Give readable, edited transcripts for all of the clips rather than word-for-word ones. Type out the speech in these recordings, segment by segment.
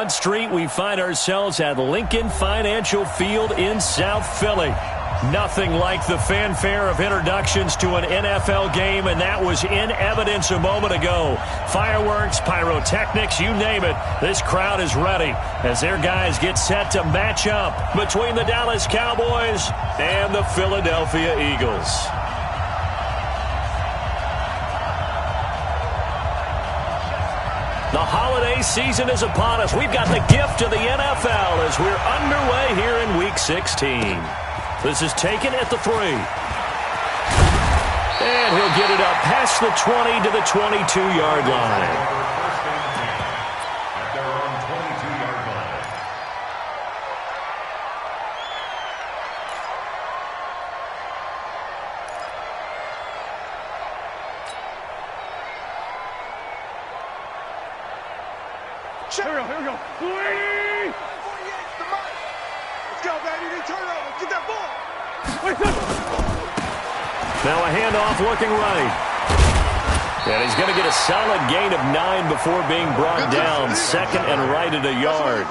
Front Street, we find ourselves at Lincoln Financial Field in South Philly. Nothing like the fanfare of introductions to an NFL game, and that was in evidence a moment ago. Fireworks, pyrotechnics, you name it. This crowd is ready as their guys get set to match up between the Dallas Cowboys and the Philadelphia Eagles. The holiday season is upon us. We've got the gift of the NFL as we're underway here in Week 16. This is taken at the 3. And he'll get it up past the 20 to the 22-yard line. Here we go. 48, let's go, baby. They turn over. Get that ball. Now a handoff looking right. And he's going to get a solid gain of 9 before being brought down. Second and right at a yard.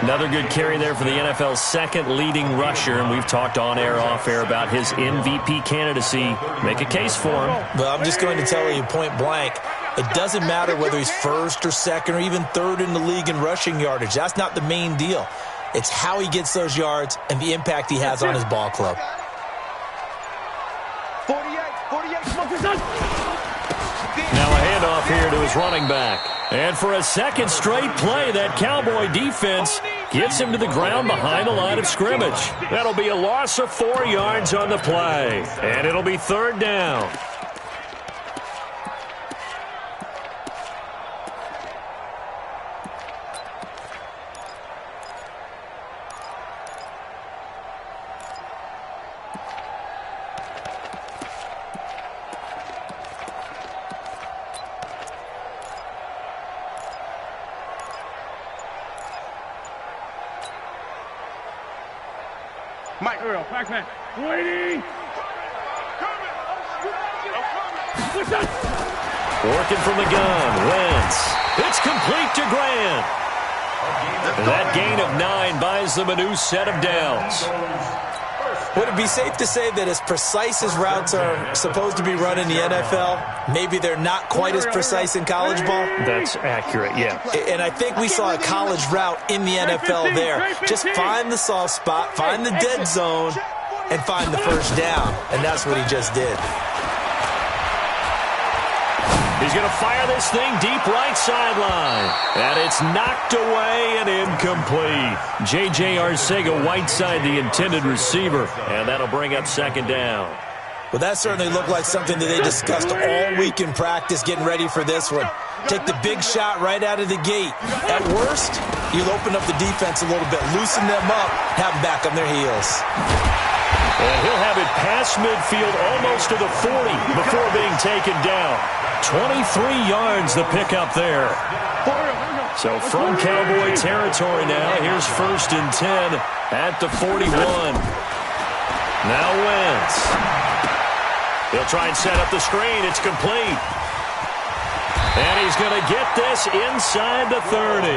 Another good carry there for the NFL's second leading rusher, and we've talked on air, off air about his MVP candidacy. Make a case for him. Well, I'm just going to tell you point blank. It doesn't matter whether he's first or second or even third in the league in rushing yardage. That's not the main deal. It's how he gets those yards and the impact he has on his ball club. 48, now a handoff here to his running back. And for a second straight play, that Cowboy defense gets him to the ground behind the line of scrimmage. That'll be a loss of 4 yards on the play. And it'll be third down. Mike, here we go. Back man. Waiting. Working from the gun. Wentz. It's complete to Grant. And that gain of 9 buys them a new set of downs. Would it be safe to say that as precise as routes are supposed to be run in the NFL, maybe they're not quite as precise in college ball? That's accurate, yeah. And I think we saw a college route in the NFL there. Just find the soft spot, find the dead zone, and find the first down. And that's what he just did. He's going to fire this thing deep right sideline. And it's knocked away and incomplete. J.J. Arcega-Whiteside, the intended receiver. And that'll bring up second down. Well, that certainly looked like something that they discussed all week in practice getting ready for this one. Take the big shot right out of the gate. At worst, you'll open up the defense a little bit, loosen them up, have them back on their heels. And he'll have it past midfield almost to the 40 before being taken down. 23 yards the pickup there. So from Cowboy territory now, here's 1st and 10 at the 41. Now Wentz. He'll try and set up the screen. It's complete. And he's going to get this inside the 30.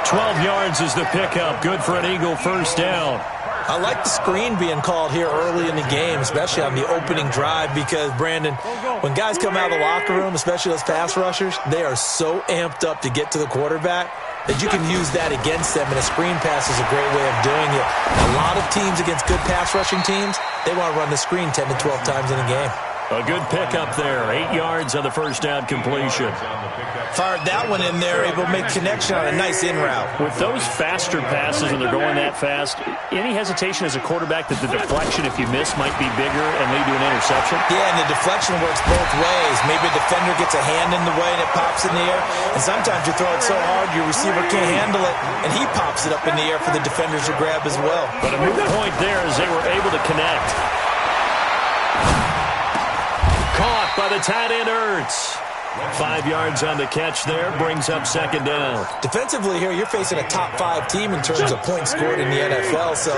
12 yards is the pickup. Good for an Eagle first down. I like the screen being called here early in the game, especially on the opening drive, because, Brandon, when guys come out of the locker room, especially those pass rushers, they are so amped up to get to the quarterback that you can use that against them, and a screen pass is a great way of doing it. A lot of teams against good pass rushing teams, they want to run the screen 10 to 12 times in a game. A good pickup there. 8 yards on the first down completion. Fired that one in there, able to make connection on a nice in route. With those faster passes and they're going that fast, any hesitation as a quarterback that the deflection, if you miss, might be bigger and lead to an interception? Yeah, and the deflection works both ways. Maybe a defender gets a hand in the way and it pops in the air. And sometimes you throw it so hard your receiver can't handle it, and he pops it up in the air for the defenders to grab as well. But a moot point there as they were able to connect. Caught by the tight end, Ertz. 5 yards on the catch there, brings up second down. Defensively here, you're facing a top 5 team in terms of points scored in the NFL. So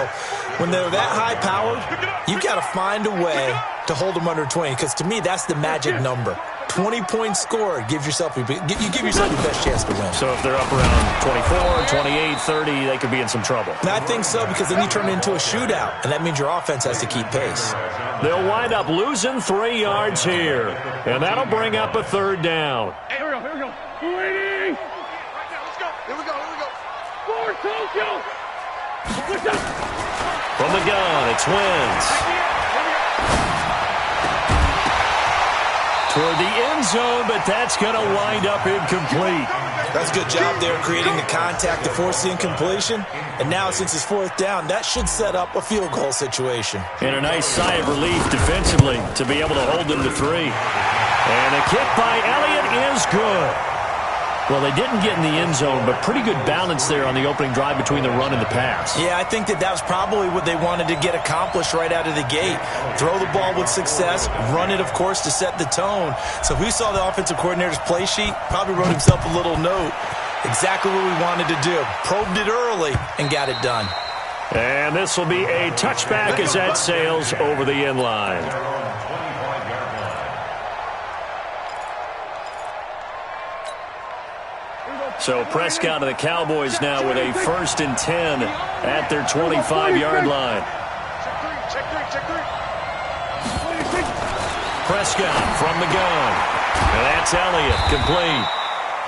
when they're that high powered, you've got to find a way to hold them under 20, because to me, that's the magic number. 20 points scored gives yourself, you give yourself your best chance to win. So if they're up around 24, 28-30, they could be in some trouble. And I think so, because then you turn it into a shootout, and that means your offense has to keep pace. They'll wind up losing 3 yards here, and that'll bring up a third down. Hey, here we go. Waiting. Right now, let's go. Here we go. Forward, Tokyo. Push up. From the gun, it's Wentz. Toward the end zone, but that's going to wind up incomplete. That's a good job there creating the contact to force the incompletion. And now, since it's 4th down, that should set up a field goal situation. And a nice sigh of relief defensively to be able to hold them to 3. And a kick by Elliott is good. Well, they didn't get in the end zone, but pretty good balance there on the opening drive between the run and the pass. Yeah, I think that was probably what they wanted to get accomplished right out of the gate. Throw the ball with success, run it, of course, to set the tone. So if we saw the offensive coordinator's play sheet, probably wrote himself a little note. Exactly what we wanted to do. Probed it early and got it done. And this will be a touchback as that sails over the end line. So Prescott of the Cowboys now with a 1st and 10 at their 25-yard line. Check three. Prescott from the gun. And that's Elliott, complete.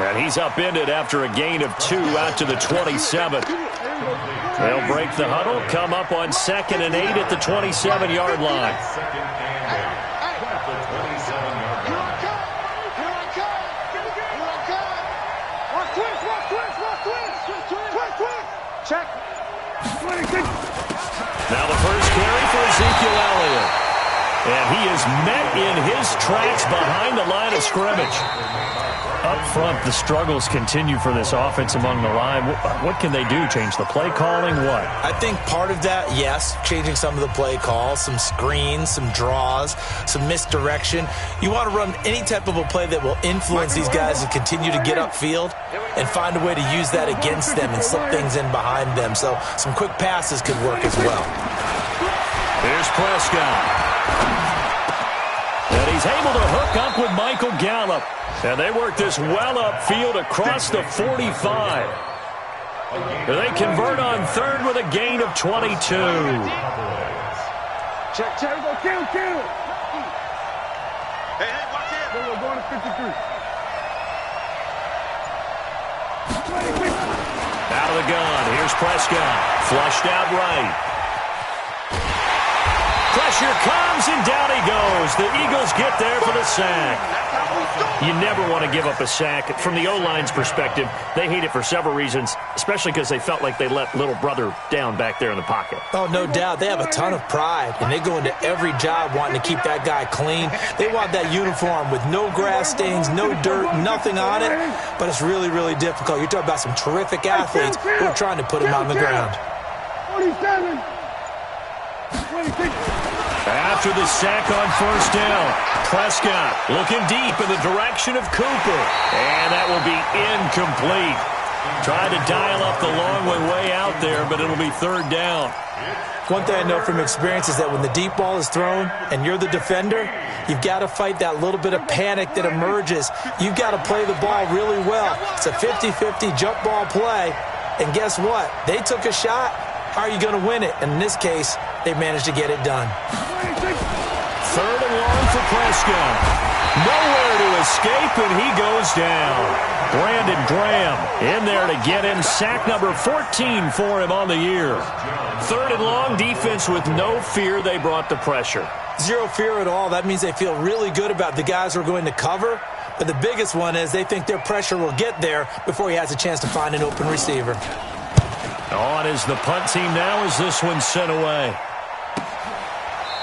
And he's upended after a gain of 2 out to the 27. They'll break the huddle, come up on 2nd and 8 at the 27-yard line. Check. Now the first carry for Ezekiel Elliott. And he is met in his tracks behind the line of scrimmage. Up front, the struggles continue for this offense among the line. What can they do? Change the play calling? What? I think part of that, yes, changing some of the play calls, some screens, some draws, some misdirection. You want to run any type of a play that will influence these guys and continue to get upfield and find a way to use that against them and slip things in behind them. So some quick passes could work as well. Here's Prescott. And he's able to hook up with Michael Gallup. And they work this well upfield across the 45. They convert on 3rd with a gain of 22. Check. Go kill. Hey, watch it. We're going to 53. Out of the gun. Here's Prescott. Flushed out right. Pressure comes, and down he goes. The Eagles get there for the sack. You never want to give up a sack. From the O-line's perspective, they hate it for several reasons, especially because they felt like they let little brother down back there in the pocket. Oh, no doubt. They have a ton of pride, and they go into every job wanting to keep that guy clean. They want that uniform with no grass stains, no dirt, nothing on it, but it's really, really difficult. You're talking about some terrific athletes who are trying to put him on the ground. 47. 26. After the sack on 1st down, Prescott looking deep in the direction of Cooper. And that will be incomplete. Tried to dial up the long way out there, but it'll be 3rd down. One thing I know from experience is that when the deep ball is thrown and you're the defender, you've got to fight that little bit of panic that emerges. You've got to play the ball really well. It's a 50-50 jump ball play. And guess what? They took a shot. How are you going to win it? And in this case, they managed to get it done. 3rd and long for Prescott. Nowhere to escape, and he goes down. Brandon Graham in there to get him. Sack number 14 for him on the year. 3rd and long, defense with no fear. They brought the pressure. Zero fear at all. That means they feel really good about the guys who are going to cover. But the biggest one is they think their pressure will get there before he has a chance to find an open receiver. On is the punt team now as this one's sent away.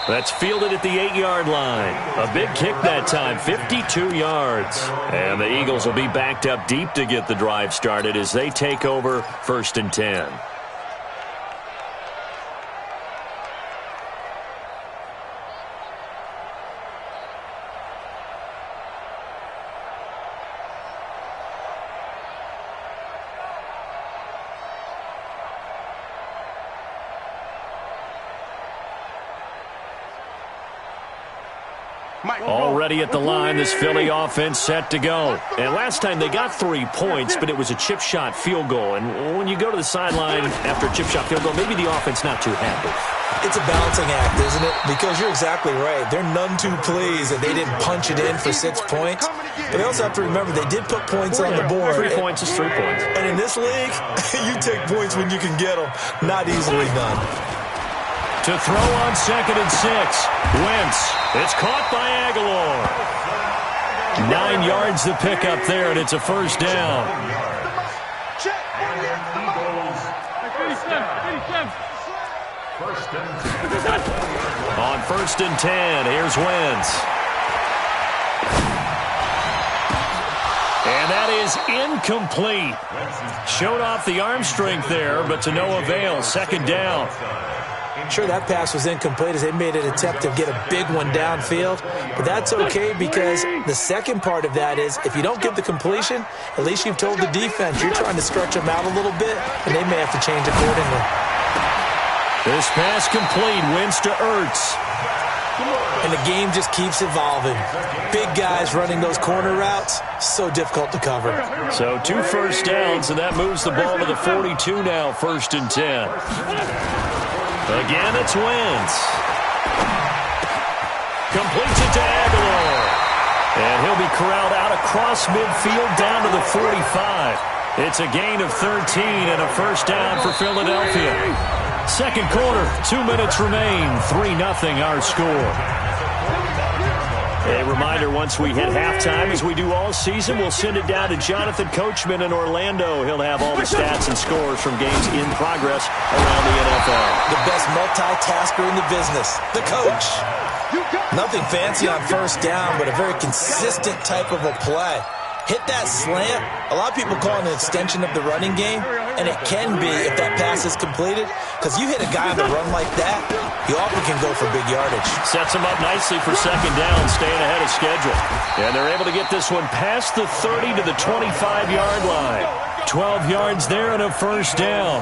That's fielded at the 8-yard line. A big kick that time, 52 yards. And the Eagles will be backed up deep to get the drive started as they take over 1st and 10. Already at the line, this Philly offense set to go. And last time they got 3 points, but it was a chip shot field goal. And when you go to the sideline after a chip shot field goal, maybe the offense not too happy. It's a balancing act, isn't it? Because you're exactly right. They're none too pleased that they didn't punch it in for 6 points. But they also have to remember they did put points on the board. 3 points is 3 points. And in this league, you take points when you can get them. Not easily done. To throw on 2nd and 6. Wentz. It's caught by Aguilar. 9 yards the pickup there, and it's a first down. On 1st and 10, here's Wentz. And that is incomplete. Showed off the arm strength there, but to no avail. 2nd down. Sure, that pass was incomplete as they made an attempt to get a big one downfield. But that's okay because the second part of that is if you don't get the completion, at least you've told the defense you're trying to stretch them out a little bit, and they may have to change accordingly. This pass complete. Wentz to Ertz. And the game just keeps evolving. Big guys running those corner routes, so difficult to cover. So 2 first downs, and that moves the ball to the 42 now, 1st and 10. Again, it's Wentz. Completes it to Aguilar. And he'll be corralled out across midfield down to the 45. It's a gain of 13 and a first down for Philadelphia. Second quarter, 2 minutes remain. 3-0 our score. A reminder, once we hit halftime, as we do all season, we'll send it down to Jonathan Coachman in Orlando. He'll have all the stats and scores from games in progress around the NFL. The best multitasker in the business, the coach. Nothing fancy on first down, but a very consistent type of a play. Hit that slant. A lot of people call it an extension of the running game, and it can be if that pass is completed, because you hit a guy on the run like that, you often can go for big yardage. Sets him up nicely for 2nd down, staying ahead of schedule. And they're able to get this one past the 30 to the 25-yard line. 12 yards there and a first down.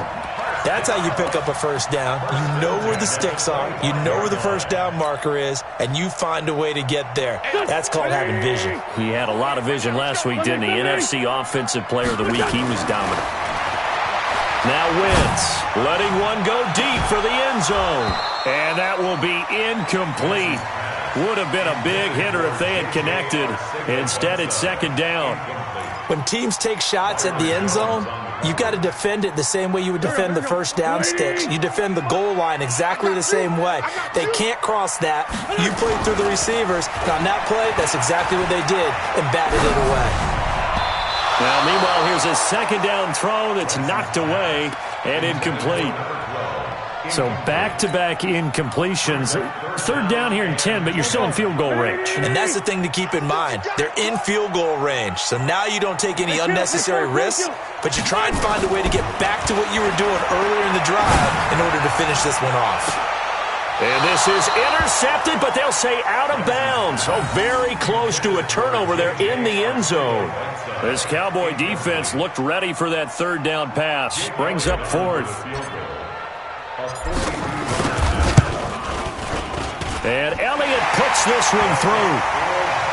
That's how you pick up a first down. You know where the sticks are. You know where the first down marker is, and you find a way to get there. That's called having vision. He had a lot of vision last week, didn't he? NFC Offensive Player of the Week. He was dominant. Now Wentz letting one go deep for the end zone. And that will be incomplete. Would have been a big hitter if they had connected. Instead, it's 2nd down. When teams take shots at the end zone, you've got to defend it the same way you would defend the first down sticks. You defend the goal line exactly the same way. They can't cross that. You play through the receivers. And on that play, that's exactly what they did and batted it away. Well, meanwhile, here's a 2nd down throw that's knocked away and incomplete. So back-to-back incompletions. 3rd down here in 10, but you're still in field goal range. And that's the thing to keep in mind. They're in field goal range. So now you don't take any unnecessary risks, but you try and find a way to get back to what you were doing earlier in the drive in order to finish this one off. And this is intercepted, but they'll say out of bounds. Oh, very close to a turnover there in the end zone. This Cowboy defense looked ready for that 3rd down pass. Brings up 4th. And Elliott puts this one through.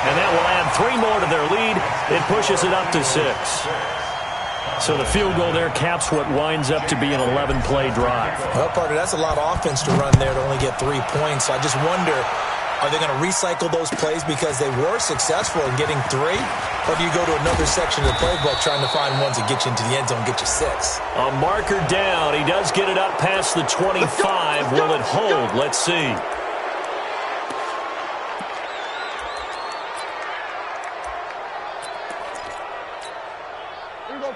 And that will add 3 more to their lead. It pushes it up to 6. So the field goal there caps what winds up to be an 11-play drive. Well, partner, that's a lot of offense to run there to only get 3 points. So I just wonder, are they going to recycle those plays because they were successful in getting 3? Or do you go to another section of the playbook trying to find ones that get you into the end zone and get you 6? A marker down. He does get it up past the 25. Will it hold? Let's see.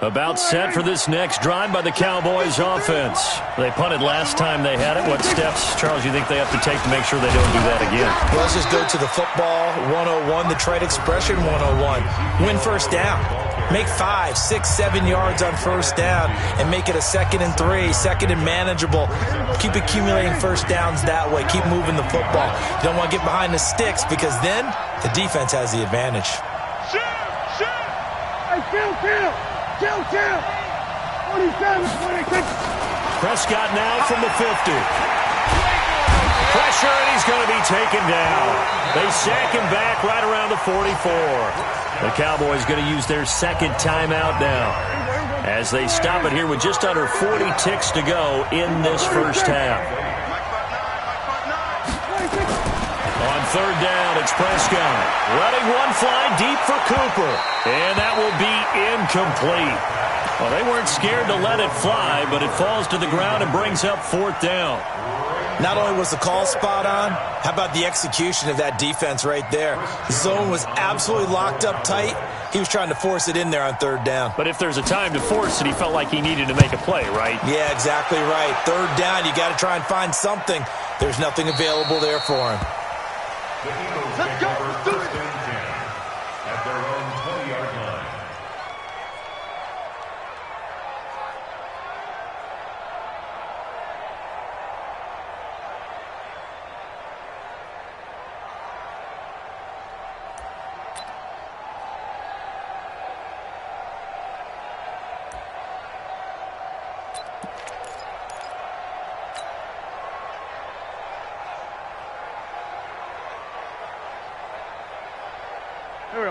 About set for this next drive by the Cowboys offense. They punted last time they had it. What steps, Charles, you think they have to take to make sure they don't do that again? Well, let's just go to the football 101, the trade expression 101. Win first down. Make 5, 6, 7 yards on first down and make it a 2nd and 3, 2nd and manageable. Keep accumulating first downs that way. Keep moving the football. You don't want to get behind the sticks because then the defense has the advantage. Shoot! Hey, kill! 27, 26. Prescott now from the 50. pressure, and he's going to be taken down. They sack him back right around the 44. The Cowboys going to use their second timeout now as they stop it here with just under 40 ticks to go in this first half. On third down, it's Prescott. Letting one fly deep for Cooper. And that will be incomplete. Well, they weren't scared to let it fly, but it falls to the ground and brings up fourth down. Not only was the call spot on, how about the execution of that defense right there? The zone was absolutely locked up tight. He was trying to force it in there on third down. But if there's a time to force it, he felt like he needed to make a play, right? Yeah, exactly right. Third down, you got to try and find something. There's nothing available there for him. Let's go. Let's do it. At their own 20-yard line.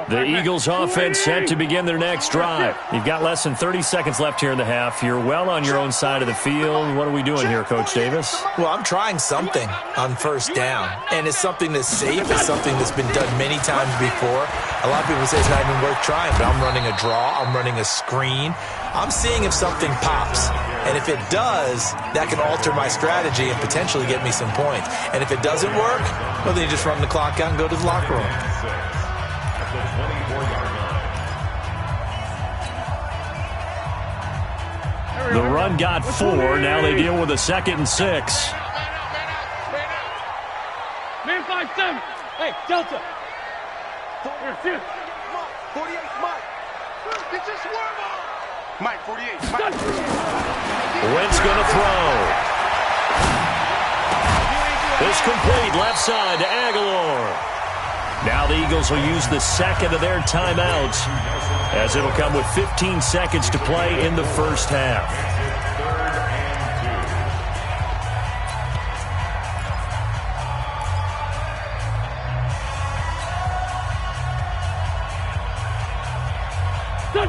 The Eagles offense set to begin their next drive. You've got less than 30 seconds left here in the half. You're well on your own side of the field. What are we doing here, Coach Davis? Well, I'm trying something on first down, and it's something that's safe. It's something that's been done many times before. A lot of people say it's not even worth trying, but I'm running a draw. I'm running a screen. I'm seeing if something pops, and if it does, that can alter my strategy and potentially get me some points. And if it doesn't work, well, then you just run the clock out and go to the locker room. The run got 4. Now they deal with a 2nd and 6. Man 5-7. Hey, Delta. Here, 48, Mike. It's a swerve. Mike, 48. Mike. Wentz going to throw. It's complete left side to Aguilar. Now the Eagles will use the second of their timeouts as it'll come with 15 seconds to play in the first half.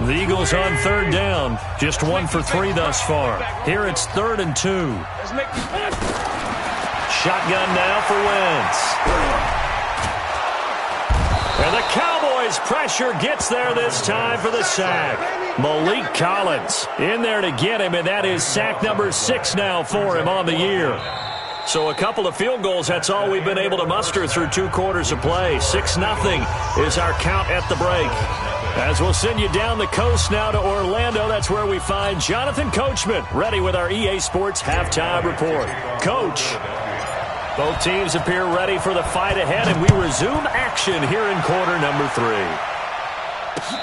The Eagles on third down, just 1 for 3 thus far. Here it's 3rd and 2. Shotgun now for Wentz. And the Cowboys' pressure gets there this time for the sack. Malik Collins in there to get him, and that is sack number 6 now for him on the year. So a couple of field goals, that's all we've been able to muster through 2 quarters of play. 6-0 is our count at the break. As we'll send you down the coast now to Orlando, that's where we find Jonathan Coachman, ready with our EA Sports halftime report. Coach. Both teams appear ready for the fight ahead, and we resume action here in quarter number 3.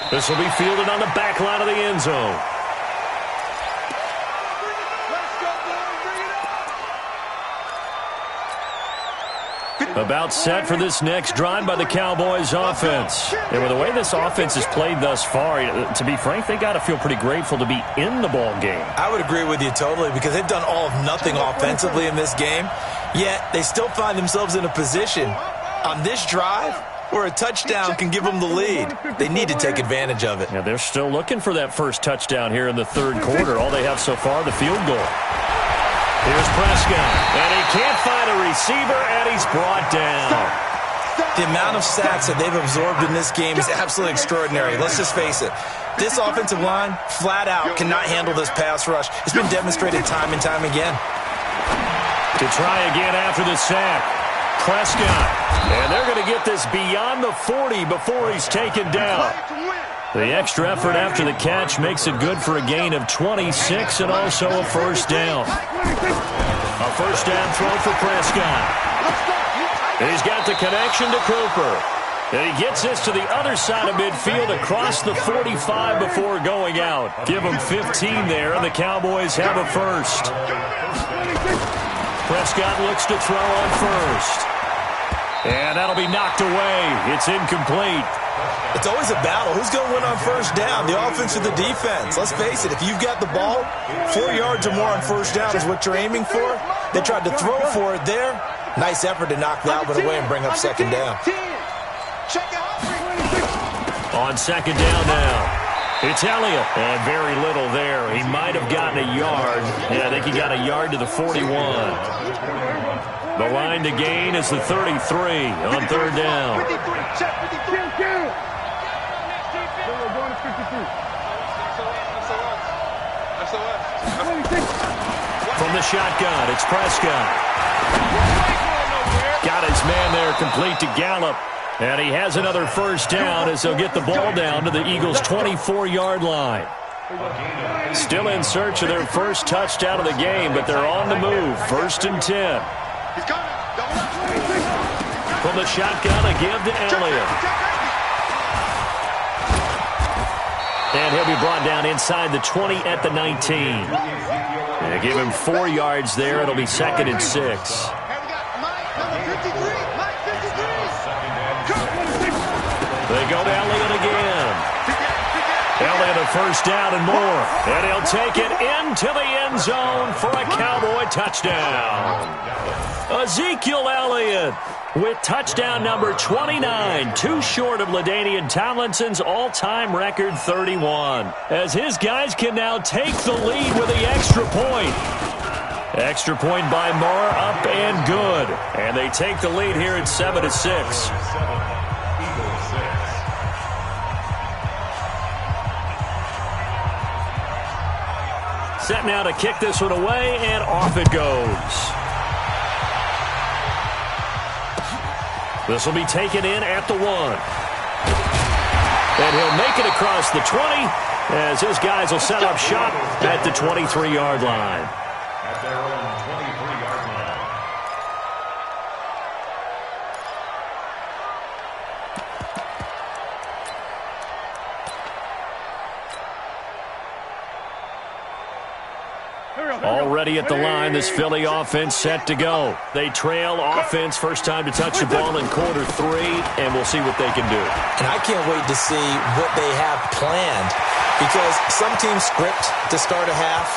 This will be fielded on the back line of the end zone. About set for this next drive by the Cowboys offense. And with the way this offense has played thus far, to be frank, they got to feel pretty grateful to be in the ball game. I would agree with you totally because they've done all of nothing offensively in this game, yet they still find themselves in a position on this drive where a touchdown can give them the lead. They need to take advantage of it. Yeah, they're still looking for that first touchdown here in the third quarter. All they have so far, the field goal. Here's Prescott, and he can't find a receiver, and he's brought down. The amount of sacks that they've absorbed in this game is absolutely extraordinary. Let's just face it. This offensive line, flat out, cannot handle this pass rush. It's been demonstrated time and time again. To try again after the sack, Prescott. And they're going to get this beyond the 40 before he's taken down. The extra effort after the catch makes it good for a gain of 26 and also a first down. A first down throw for Prescott. He's got the connection to Cooper. And he gets this to the other side of midfield across the 45 before going out. Give him 15 there, and the Cowboys have a first. Prescott looks to throw on first. And that'll be knocked away. It's incomplete. It's always a battle. Who's going to win on first down, the offense or the defense? Let's face it, if you've got the ball, 4 yards or more on first down is what you're aiming for. They tried to throw for it there. Nice effort to knock that one away and bring up second down. On second down now. It's Elliott, and very little there. He might have gotten a yard. Yeah, I think he got a yard to the 41. The line to gain is the 33 on third down. From the shotgun, it's Prescott. Got his man there, complete to Gallup. And he has another first down as they'll get the ball down to the Eagles' 24-yard line. Still in search of their first touchdown of the game, but they're on the move. 1st and 10. From the shotgun, a give to Elliott. And he'll be brought down inside the 20 at the 19. They give him 4 yards there. It'll be 2nd and 6. They go to Elliott again. Elliott a first down and more. And he'll take it into the end zone for a Cowboy touchdown. Ezekiel Elliott with touchdown number 29, too short of LaDainian Tomlinson's all-time record 31. As his guys can now take the lead with the extra point. Extra point by Moore, up and good. And they take the lead here at 7-6. Set now to kick this one away, and off it goes. This will be taken in at the 1. And he'll make it across the 20 as his guys will set up shop at the 23-yard line. At their own 23-yard line. Already at the line, this Philly offense set to go. They trail offense, first time to touch the ball in quarter 3, and we'll see what they can do. And I can't wait to see what they have planned, because some teams script to start a half.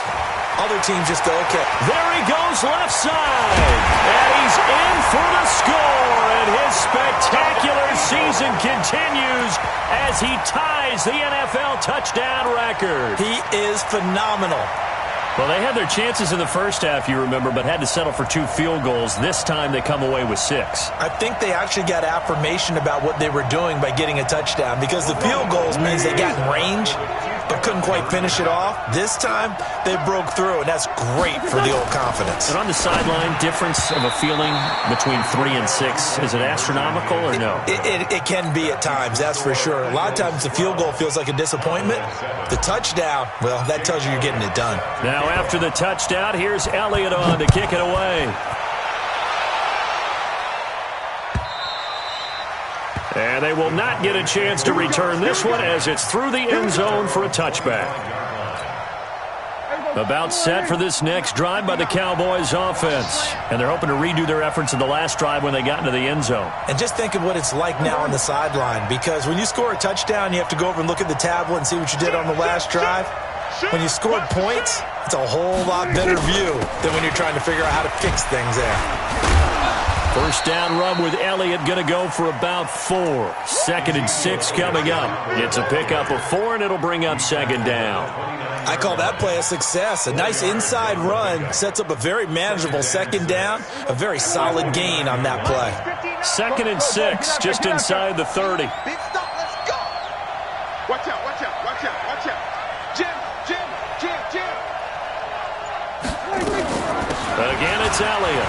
Other teams just go, okay. There he goes left side, and he's in for the score, and his spectacular season continues as he ties the NFL touchdown record. He is phenomenal. Well, they had their chances in the first half, you remember, but had to settle for 2 field goals. This time they come away with 6. I think they actually got affirmation about what they were doing by getting a touchdown, because the field goals means they got in range but couldn't quite finish it off. This time they broke through, and that's great for the old confidence. And on the sideline, difference of a feeling between 3 and 6, is it astronomical or no? It can be at times, that's for sure. A lot of times the field goal feels like a disappointment. The touchdown, well, that tells you you're getting it done. Now after the touchdown, here's Elliott on to kick it away. And they will not get a chance to return this one as it's through the end zone for a touchback. About set for this next drive by the Cowboys offense. And they're hoping to redo their efforts in the last drive when they got into the end zone. And just think of what it's like now on the sideline, because when you score a touchdown, you have to go over and look at the tablet and see what you did on the last drive. When you scored points, it's a whole lot better view than when you're trying to figure out how to fix things there. First down run with Elliott going to go for about 4. 2nd and 6 coming up. It's a pickup of 4, and it'll bring up 2nd down. I call that play a success. A nice inside run sets up a very manageable 2nd down. A very solid gain on that play. 2nd and 6, just inside the 30. Big stop, let's go. Watch out, watch out, watch out, watch out. Jim. Again, it's Elliott.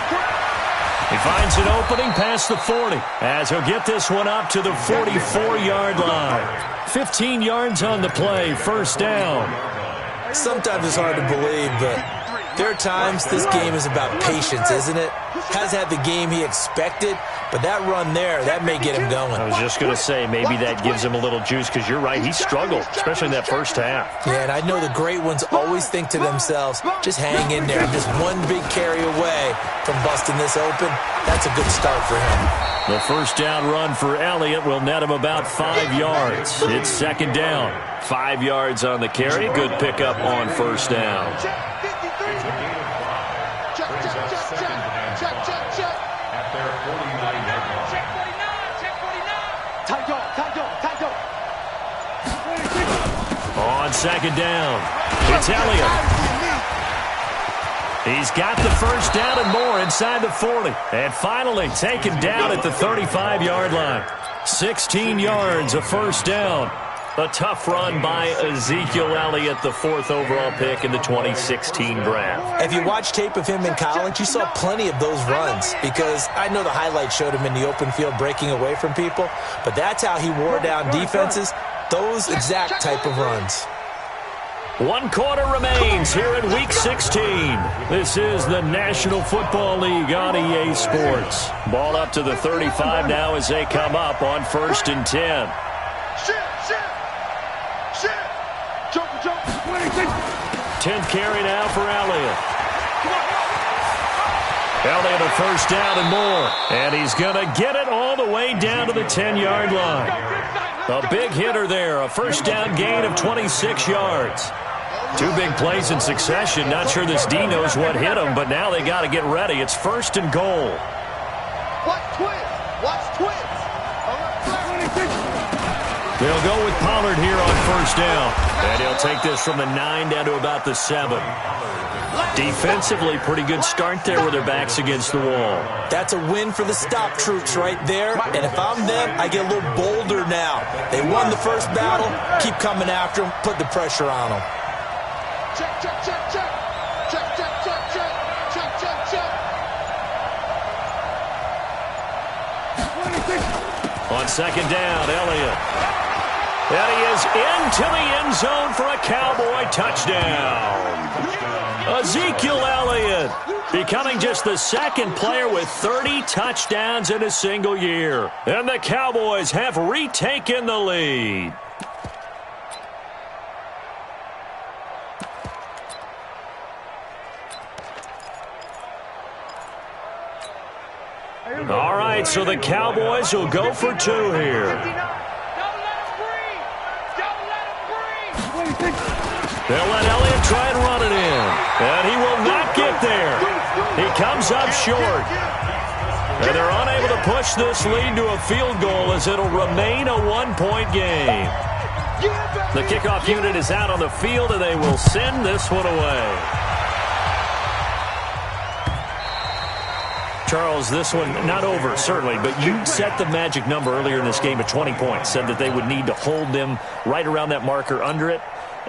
He finds an opening past the 40 as he'll get this one up to the 44-yard line. 15 yards on the play, first down. Sometimes it's hard to believe, but there are times this game is about patience, isn't it? Has had the game he expected, but that run there, that may get him going. I was just going to say, maybe that gives him a little juice, because you're right, he struggled, especially in that first half. Yeah, and I know the great ones always think to themselves, just hang in there. I'm just one big carry away from busting this open. That's a good start for him. The first down run for Elliott will net him about 5 yards. It's 2nd down. 5 yards on the carry. Good pickup on first down. second down. It's Elliott. He's got the first down and more inside the 40. And finally taken down at the 35-yard line. 16 yards, a first down. A tough run by Ezekiel Elliott, the 4th overall pick in the 2016 draft. If you watch tape of him in college, you saw plenty of those runs because I know the highlights showed him in the open field breaking away from people, but that's how he wore down defenses, those exact type of runs. 1 quarter remains here in Week 16. This is the National Football League on EA Sports. Ball up to the 35 now as they come up on 1st and 10. 10th carry now for Elliott. Elliott a first down and more. And he's going to get it all the way down to the 10-yard line. A big hitter there. A first down gain of 26 yards. 2 big plays in succession. Not sure this D knows what hit him, but now they got to get ready. It's 1st and goal. Watch twins. They'll go with Pollard here on first down. And he'll take this from the 9 down to about the 7. Defensively, pretty good start there with their backs against the wall. That's a win for the stop troops right there. And if I'm them, I get a little bolder now. They won the first battle. Keep coming after them. Put the pressure on them. Check. On second down, Elliott. And he is into the end zone for a Cowboy touchdown. Ezekiel Elliott becoming just the 2nd player with 30 touchdowns in a single year. And the Cowboys have retaken the lead. All right, so the Cowboys will go for 2 here. They'll let Elliott try and run it in. And he will not get there. He comes up short. And they're unable to push this lead to a field goal as it'll remain a 1-point game. The kickoff unit is out on the field, and they will send this one away. Charles, this one not over, certainly, but you set the magic number earlier in this game at 20 points, said that they would need to hold them right around that marker under it.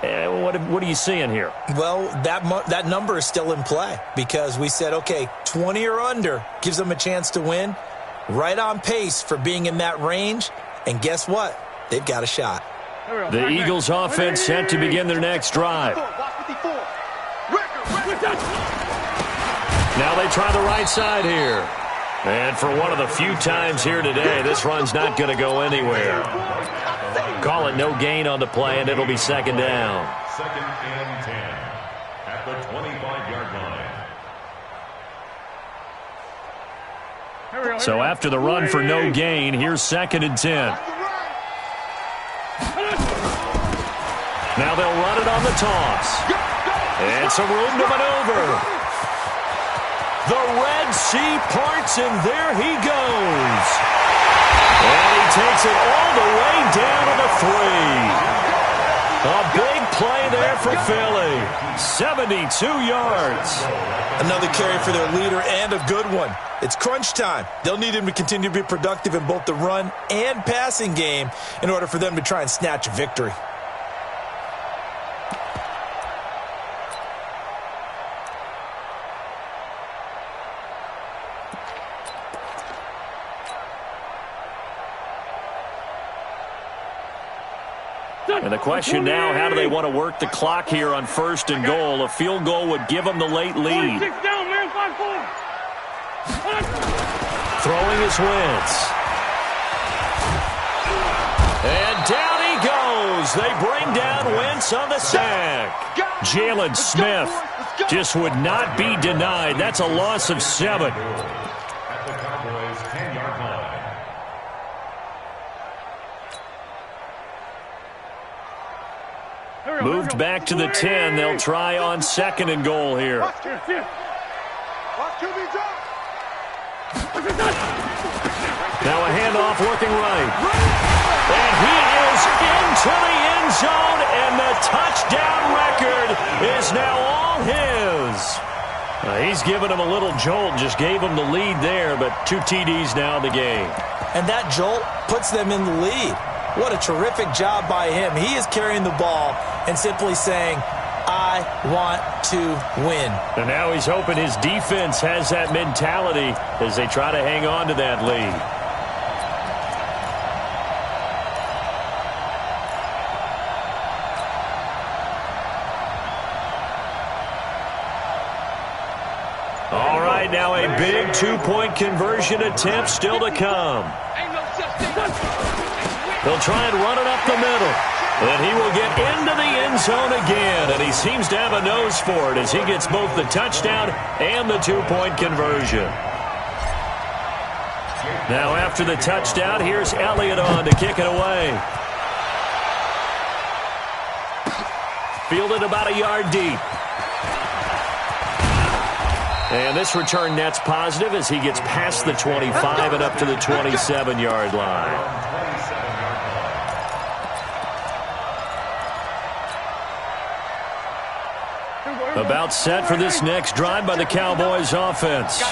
What are you seeing here? Well, that number is still in play because we said, okay, 20 or under gives them a chance to win. Right on pace for being in that range. And guess what? They've got a shot. The Eagles offense set to begin their next drive. Now they try the right side here. And for one of the few times here today, this run's not going to go anywhere. Call it no gain on the play, and it'll be 2nd down. 2nd and 10 at the 25-yard line. So after the run for no gain, here's 2nd and 10. Now they'll run it on the toss. And some room to maneuver. The Red Sea parts, and there he goes. And he takes it all the way down to the 3. A big play there for Philly. 72 yards. Another carry for their leader and a good one. It's crunch time. They'll need him to continue to be productive in both the run and passing game in order for them to try and snatch a victory. And the question now, how do they want to work the clock here on 1st and goal? A field goal would give them the late lead. Throwing his Wentz. And down he goes. They bring down Wentz on the sack. Jalen Smith just would not be denied. That's a loss of 7. At the Cowboys' 10-yard line. Moved back to the 10. They'll try on 2nd and goal here. Now a handoff looking right. And he is into the end zone, and the touchdown record is now all his. He's given him a little jolt, just gave him the lead there, but 2 TDs now in the game. And that jolt puts them in the lead. What a terrific job by him. He is carrying the ball and simply saying, I want to win. And now he's hoping his defense has that mentality as they try to hang on to that lead. All right, now a big 2-point conversion attempt still to come. They'll try and run it up the middle. And he will get into the end zone again, and he seems to have a nose for it as he gets both the touchdown and the 2-point conversion. Now after the touchdown, here's Elliott on to kick it away. Fielded about a yard deep. And this return net's positive as he gets past the 25 and up to the 27-yard line. About set for this next drive by the Cowboys offense.